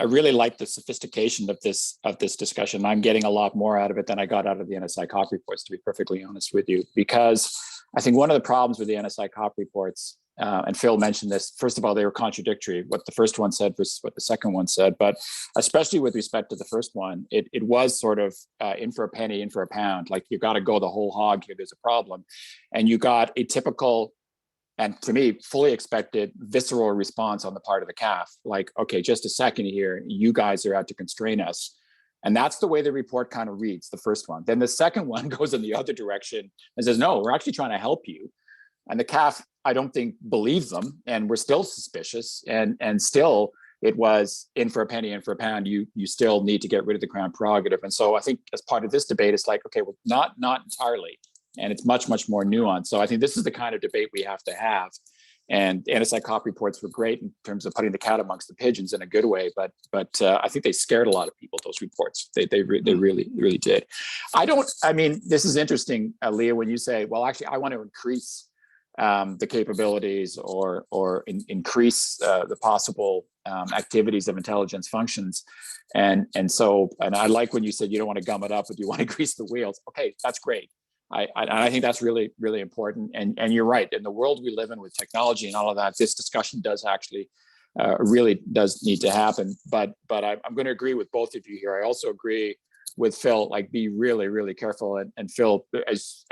really like the sophistication of this discussion. I'm getting a lot more out of it than I got out of the NSI COP reports, to be perfectly honest with you, because I think one of the problems with the NSI COP reports, and Phil mentioned this, first of all, they were contradictory. What the first one said versus what the second one said, but especially with respect to the first one, it was sort of in for a penny, in for a pound. Like, you got to go the whole hog here, there's a problem. And you got a typical, and to me, fully expected visceral response on the part of the CAF. Like, okay, just a second here, you guys are out to constrain us. And that's the way the report kind of reads, the first one. Then the second one goes in the other direction and says, no, we're actually trying to help you. And the CAF, I don't think, believes them. And we're still suspicious. And still, it was in for a penny, in for a pound. You still need to get rid of the Crown prerogative. And so I think as part of this debate, it's like, okay, well, not entirely. And it's much, much more nuanced. So I think this is the kind of debate we have to have. And NSI COP reports were great in terms of putting the cat amongst the pigeons in a good way, but I think they scared a lot of people, those reports. They really did. I mean, this is interesting, Leah, when you say, well, actually, I want to increase the capabilities or increase the possible activities of intelligence functions. And I like when you said you don't want to gum it up, but you want to grease the wheels. Okay, that's great. I think that's really, really important. And you're right. In the world we live in with technology and all of that, this discussion does actually really does need to happen. But I'm going to agree with both of you here. I also agree with Phil, like be really, really careful. And Phil, as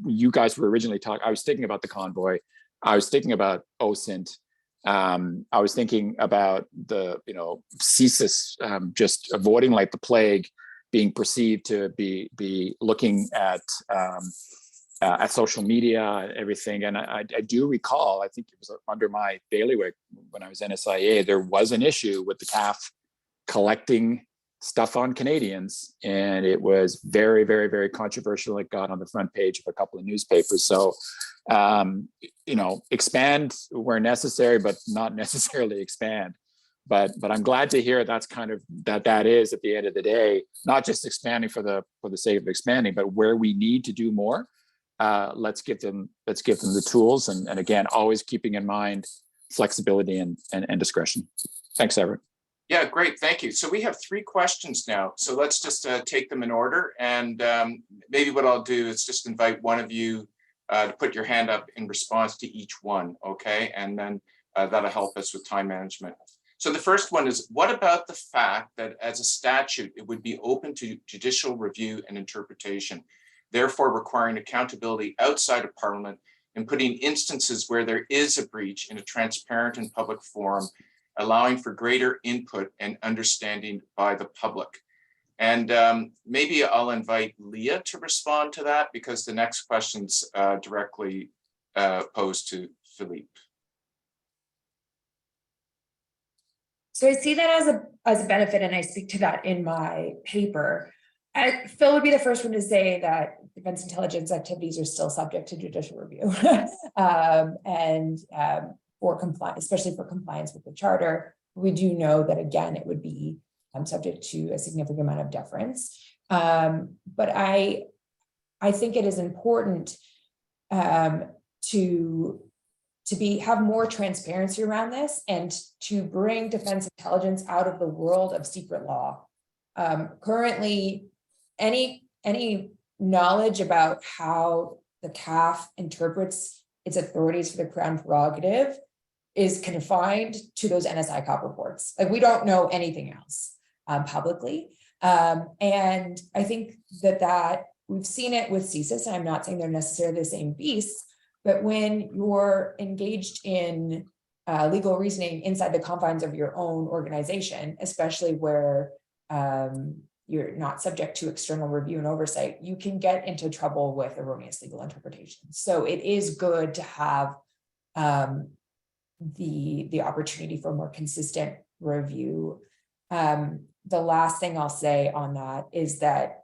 you guys were originally talking, I was thinking about the convoy. I was thinking about OSINT. I was thinking about the, CSIS just avoiding like the plague, being perceived to be looking at social media and everything. And I do recall, I think it was under my bailiwick when I was NSIA, there was an issue with the CAF collecting stuff on Canadians, and it was very, very, very controversial. It got on the front page of a couple of newspapers. So, expand where necessary, but not necessarily expand. But I'm glad to hear that's kind of that is at the end of the day, not just expanding for the sake of expanding, but where we need to do more. Let's give them the tools, and again, always keeping in mind flexibility and discretion. Thanks, Everett. Yeah, great. Thank you. So we have 3 questions now. So let's just take them in order. And maybe what I'll do is just invite one of you to put your hand up in response to each one. Okay. And then that'll help us with time management. So the first one is, what about the fact that as a statute, it would be open to judicial review and interpretation, therefore requiring accountability outside of Parliament and putting instances where there is a breach in a transparent and public forum, allowing for greater input and understanding by the public? And maybe I'll invite Leah to respond to that, because the next question's directly posed to Philippe. So I see that as a benefit, and I speak to that in my paper. Phil would be the first one to say that defense intelligence activities are still subject to judicial review, for compliance, especially for compliance with the charter. We do know that, again, it would be subject to a significant amount of deference. But I think it is important to have more transparency around this, and to bring defense intelligence out of the world of secret law. Currently, any knowledge about how the CAF interprets its authorities for the Crown prerogative is confined to those NSI COP reports. Like, we don't know anything else publicly. And I think that we've seen it with CSIS, and I'm not saying they're necessarily the same beasts, but when you're engaged in legal reasoning inside the confines of your own organization, especially where you're not subject to external review and oversight, you can get into trouble with erroneous legal interpretation. So it is good to have the opportunity for more consistent review. The last thing I'll say on that is that,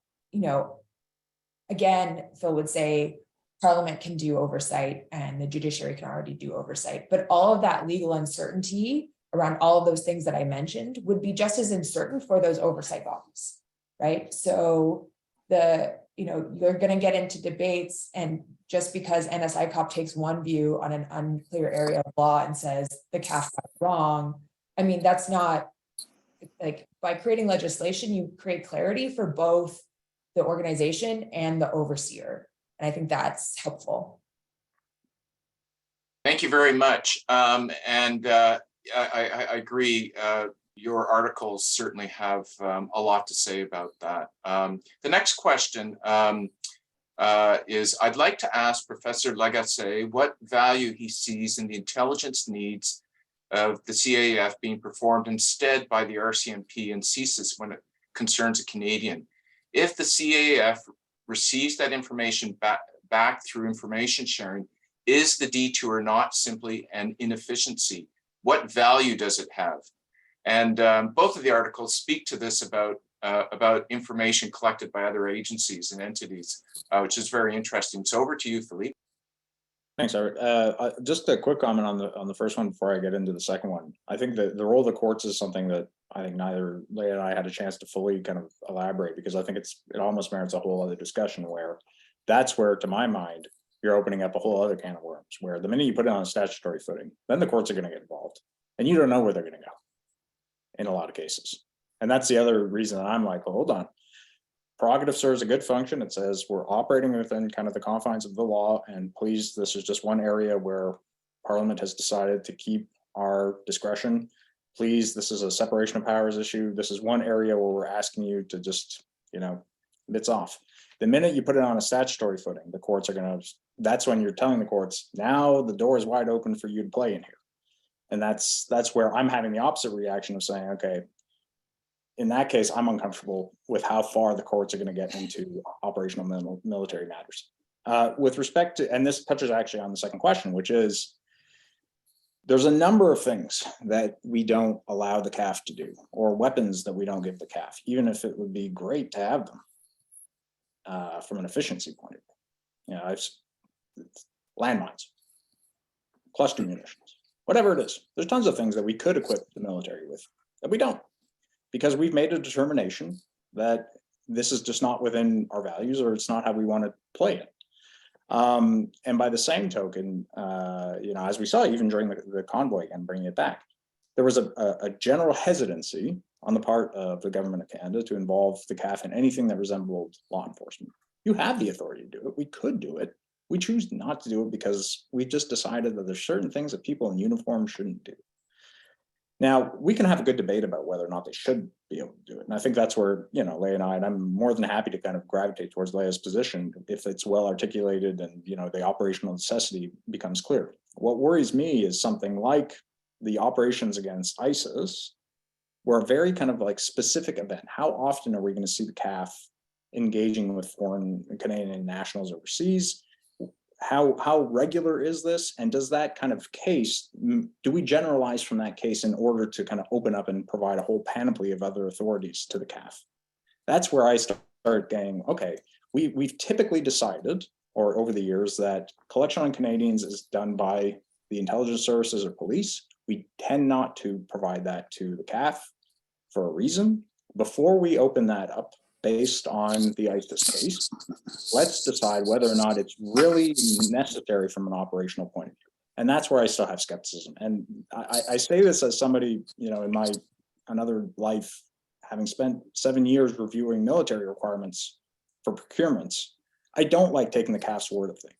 again, Phil would say Parliament can do oversight and the judiciary can already do oversight, but all of that legal uncertainty around all of those things that I mentioned would be just as uncertain for those oversight bodies, right? So you're going to get into debates, and just because NSI COP takes one view on an unclear area of law and says the CAF got it wrong, I mean, that's not, like, by creating legislation, you create clarity for both the organization and the overseer. And I think that's helpful. Thank you very much. I agree. Your articles certainly have a lot to say about that. The next question is, I'd like to ask Professor Lagassé what value he sees in the intelligence needs of the CAF being performed instead by the RCMP and CSIS when it concerns a Canadian. If the CAF receives that information back through information sharing, is the detour not simply an inefficiency? What value does it have? And both of the articles speak to this about information collected by other agencies and entities, which is very interesting. So over to you, Philippe. Thanks, Everett. Just a quick comment on the first one before I get into the second one. I think that the role of the courts is something that I think neither Leah and I had a chance to fully kind of elaborate, because I think it almost merits a whole other discussion, where that's where, to my mind, you're opening up a whole other can of worms, where the minute you put it on a statutory footing, then the courts are going to get involved, and you don't know where they're going to go in a lot of cases. And that's the other reason that I'm like, well, hold on. Prerogative serves a good function. It says we're operating within kind of the confines of the law, and please, this is just one area where Parliament has decided to keep our discretion please, this is a separation of powers issue. This is one area where we're asking you to just, you know, bits off. The minute you put it on a statutory footing, the courts are going to, that's when you're telling the courts, now the door is wide open for you to play in here. And that's where I'm having the opposite reaction of saying, okay, in that case, I'm uncomfortable with how far the courts are going to get into operational military matters. With respect to, and this touches actually on the second question, which is, there's a number of things that we don't allow the CAF to do, or weapons that we don't give the CAF, even if it would be great to have them from an efficiency point of view. You know, landmines, cluster munitions, whatever it is. There's tons of things that we could equip the military with that we don't, because we've made a determination that this is just not within our values, or it's not how we want to play it. And by the same token, you know, as we saw even during the convoy, and bringing it back, there was a general hesitancy on the part of the government of Canada to involve the CAF in anything that resembled law enforcement. You have the authority to do it. We could do it. We choose not to do it because we just decided that there's certain things that people in uniform shouldn't do. Now, we can have a good debate about whether or not they should be able to do it. And I think that's where, you know, Leah and I'm more than happy to kind of gravitate towards Leah's position if it's well articulated and, you know, the operational necessity becomes clear. What worries me is something like the operations against ISIS were a very kind of like specific event. How often are we going to see the CAF engaging with foreign Canadian nationals overseas? How regular is this? And does that kind of case, do we generalize from that case in order to kind of open up and provide a whole panoply of other authorities to the CAF? That's where I start getting, okay, we've typically decided, or over the years, that collection on Canadians is done by the intelligence services or police. We tend not to provide that to the CAF for a reason. Before we open that up, based on the ISIS case, let's decide whether or not it's really necessary from an operational point of view. And that's where I still have skepticism. And I say this as somebody, you know, in my another life, having spent 7 years reviewing military requirements for procurements, I don't like taking the CAF's word of thing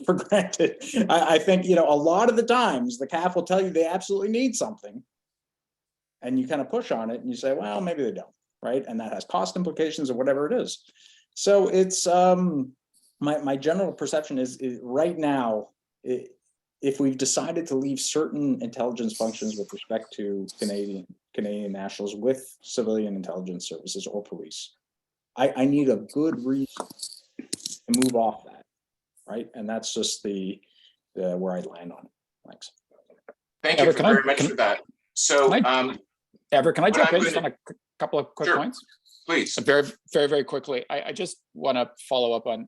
for granted. I think, you know, a lot of the times the CAF will tell you they absolutely need something, and you kind of push on it and you say, well, maybe they don't. Right, and that has cost implications or whatever it is. So it's my general perception is right now, if we've decided to leave certain intelligence functions with respect to Canadian nationals with civilian intelligence services or police, I need a good reason to move off that, right? And that's just the where I'd land on it. Thanks. Thank you very much for that. So, Evert, can I jump in just on a couple of quick points? Please. Very quickly. I just want to follow up on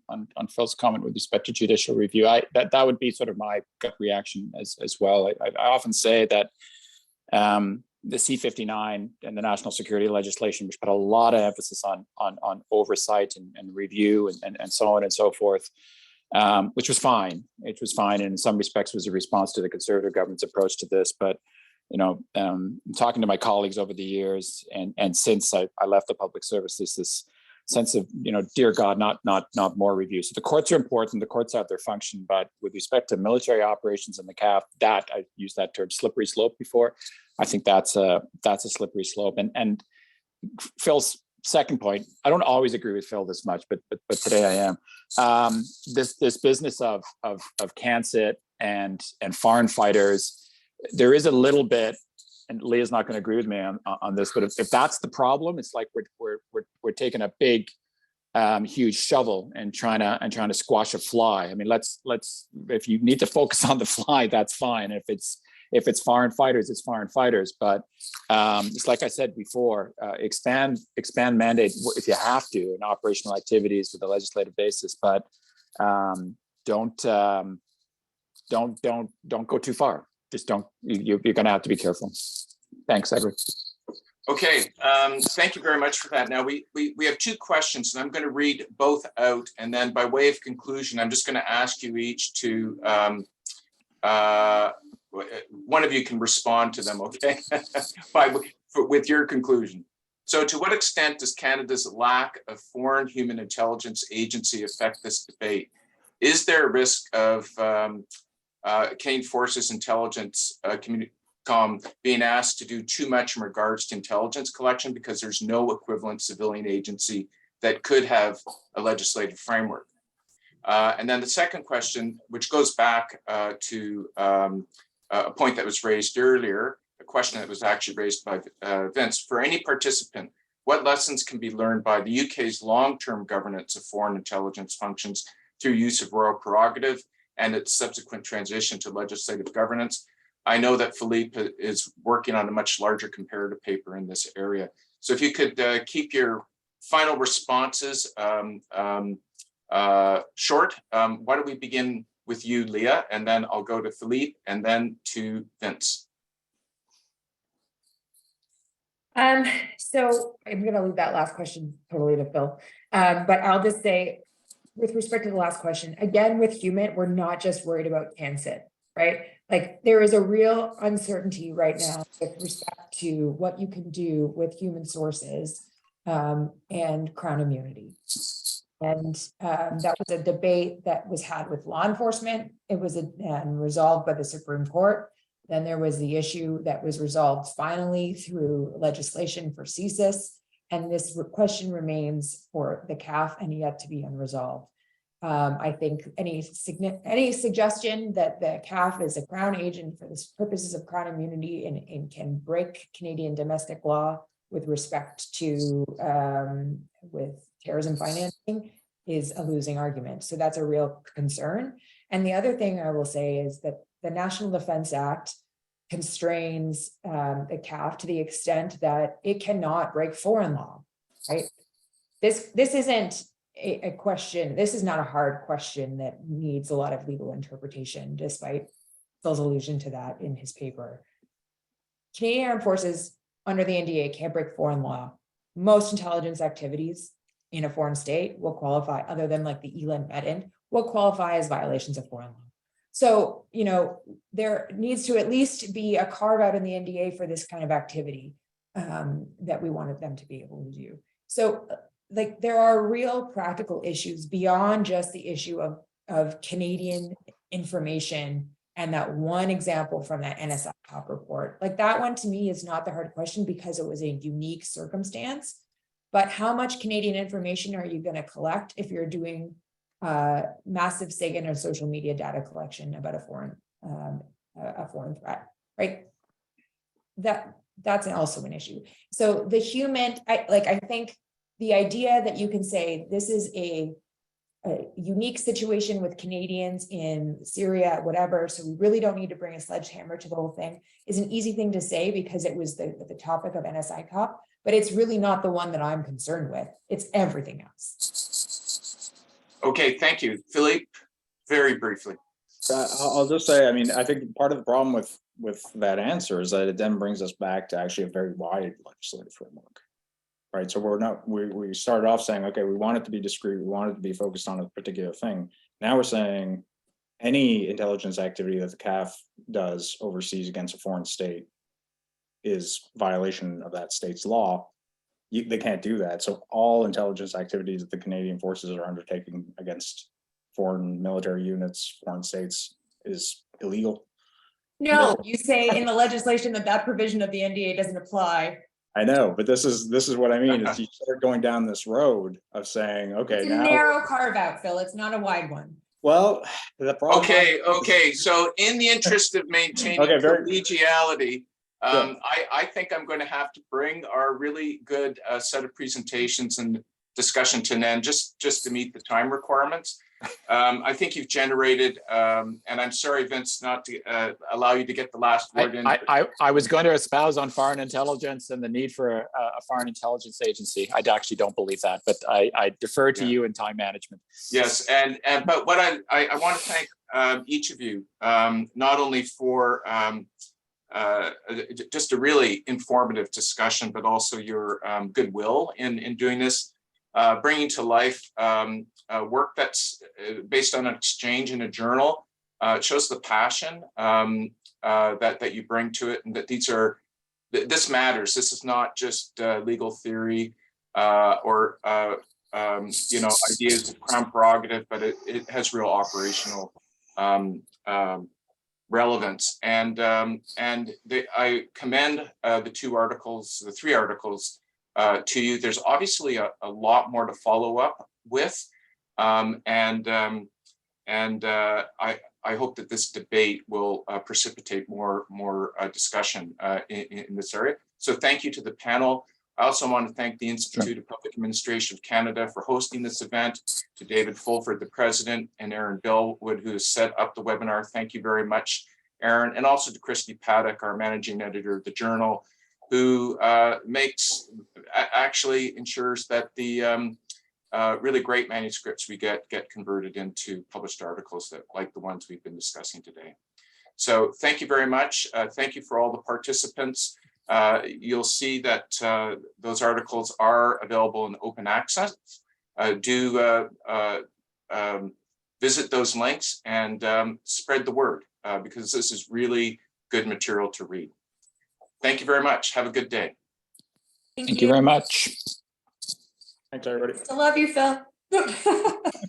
Phil's comment with respect to judicial review. That would be sort of my gut reaction as well. I often say that the C-59 and the national security legislation, which put a lot of emphasis on oversight and review and so on and so forth, which was fine. It was fine, and in some respects was a response to the Conservative government's approach to this. But you know, talking to my colleagues over the years, and since I left the public service, there's this sense of, you know, dear God, not more review. So the courts are important. The courts have their function, but with respect to military operations and the CAF, that I used that term slippery slope before. I think that's a slippery slope. And Phil's second point, I don't always agree with Phil this much, but today I am. This business of CANSIT and foreign fighters. There is a little bit, and Leah's not going to agree with me on this, but if that's the problem, it's like we're taking a big, huge shovel and trying to squash a fly. I mean, let's if you need to focus on the fly, that's fine. If it's foreign fighters, it's foreign fighters. But it's like I said before, expand mandate if you have to in operational activities with a legislative basis, but don't go too far. Just don't, you're going to have to be careful. Thanks, Edward. Okay, thank you very much for that. Now we have two questions, and I'm going to read both out, and then by way of conclusion, I'm just going to ask you each to, one of you can respond to them, okay? With your conclusion. So to what extent does Canada's lack of foreign human intelligence agency affect this debate? Is there a risk of Canadian Forces intelligence being asked to do too much in regards to intelligence collection because there's no equivalent civilian agency that could have a legislative framework. And then the second question, which goes back to a point that was raised earlier, a question that was actually raised by Vince. For any participant, what lessons can be learned by the UK's long-term governance of foreign intelligence functions through use of royal prerogative and its subsequent transition to legislative governance? I know that Philippe is working on a much larger comparative paper in this area. So if you could keep your final responses short. Why don't we begin with you, Leah, and then I'll go to Philippe and then to Vince. So I'm going to leave that last question totally to Phil. But I'll just say, with respect to the last question, again, with human, we're not just worried about CanSIT, right? Like there is a real uncertainty right now with respect to what you can do with human sources and Crown immunity. And that was a debate that was had with law enforcement. It was resolved by the Supreme Court. Then there was the issue that was resolved finally through legislation for CSIS. And this question remains for the CAF and yet to be unresolved. I think any suggestion that the CAF is a Crown agent for the purposes of Crown immunity and can break Canadian domestic law with respect to with terrorism financing is a losing argument. So that's a real concern. And the other thing I will say is that the National Defense Act constrains the CAF to the extent that it cannot break foreign law, right? This isn't a question, this is not a hard question that needs a lot of legal interpretation, despite Phil's allusion to that in his paper. Canadian Armed Forces under the NDA can't break foreign law. Most intelligence activities in a foreign state will qualify, other than like the ELIN MEDIN, will qualify as violations of foreign law. So, you know, there needs to at least be a carve out in the NDA for this kind of activity that we wanted them to be able to do. So like there are real practical issues beyond just the issue of Canadian information and that one example from that NSI top report. Like that one to me is not the hard question because it was a unique circumstance, but how much Canadian information are you going to collect if you're doing massive SIGINT or social media data collection about a foreign threat, right? That's also an issue. So the human, I think the idea that you can say this is a unique situation with Canadians in Syria, whatever, so we really don't need to bring a sledgehammer to the whole thing is an easy thing to say because it was the topic of NSI COP, but it's really not the one that I'm concerned with. It's everything else. Okay, thank you. Philippe, very briefly. I'll just say, I mean, I think part of the problem with that answer is that it then brings us back to actually a very wide legislative framework, right? So we started off saying, okay, we want it to be discrete, we want it to be focused on a particular thing. Now we're saying any intelligence activity that the CAF does overseas against a foreign state is violation of that state's law. They can't do that. So all intelligence activities that the Canadian forces are undertaking against foreign military units, foreign states is illegal. No, you say in the legislation that provision of the NDA doesn't apply. I know, but this is what I mean. Is you start going down this road of saying, okay, it's a now narrow carve out, Phil. It's not a wide one. Well, the problem. Okay. So in the interest of maintaining collegiality, I think I'm going to have to bring our really good set of presentations and discussion to an end just to meet the time requirements. I think you've generated, and I'm sorry, Vince, not to allow you to get the last word in. I was going to espouse on foreign intelligence and the need for a foreign intelligence agency. I actually don't believe that, but I defer to you in time management. Yes, but what I want to thank each of you, not only for just a really informative discussion, but also your goodwill in doing this, bringing to life work that's based on an exchange in a journal. It shows the passion that you bring to it, and that this matters. This is not just legal theory or ideas of Crown prerogative, but it has real operational relevance. And I commend the three articles to you. There's obviously a lot more to follow up with. I hope that this debate will precipitate more discussion in this area. So thank you to the panel. I also want to thank the Institute of Public Administration of Canada for hosting this event, to David Fulford, the president, and Aaron Bellwood, who has set up the webinar. Thank you very much, Aaron. And also to Christy Paddock, our managing editor of the journal, who actually ensures that the really great manuscripts we get converted into published articles that, like the ones we've been discussing today. So thank you very much. Thank you for all the participants. You'll see that those articles are available in open access. Do visit those links and spread the word, because this is really good material to read. Thank you very much. Have a good day. Thank you very much. Thanks, everybody. I love you, Phil.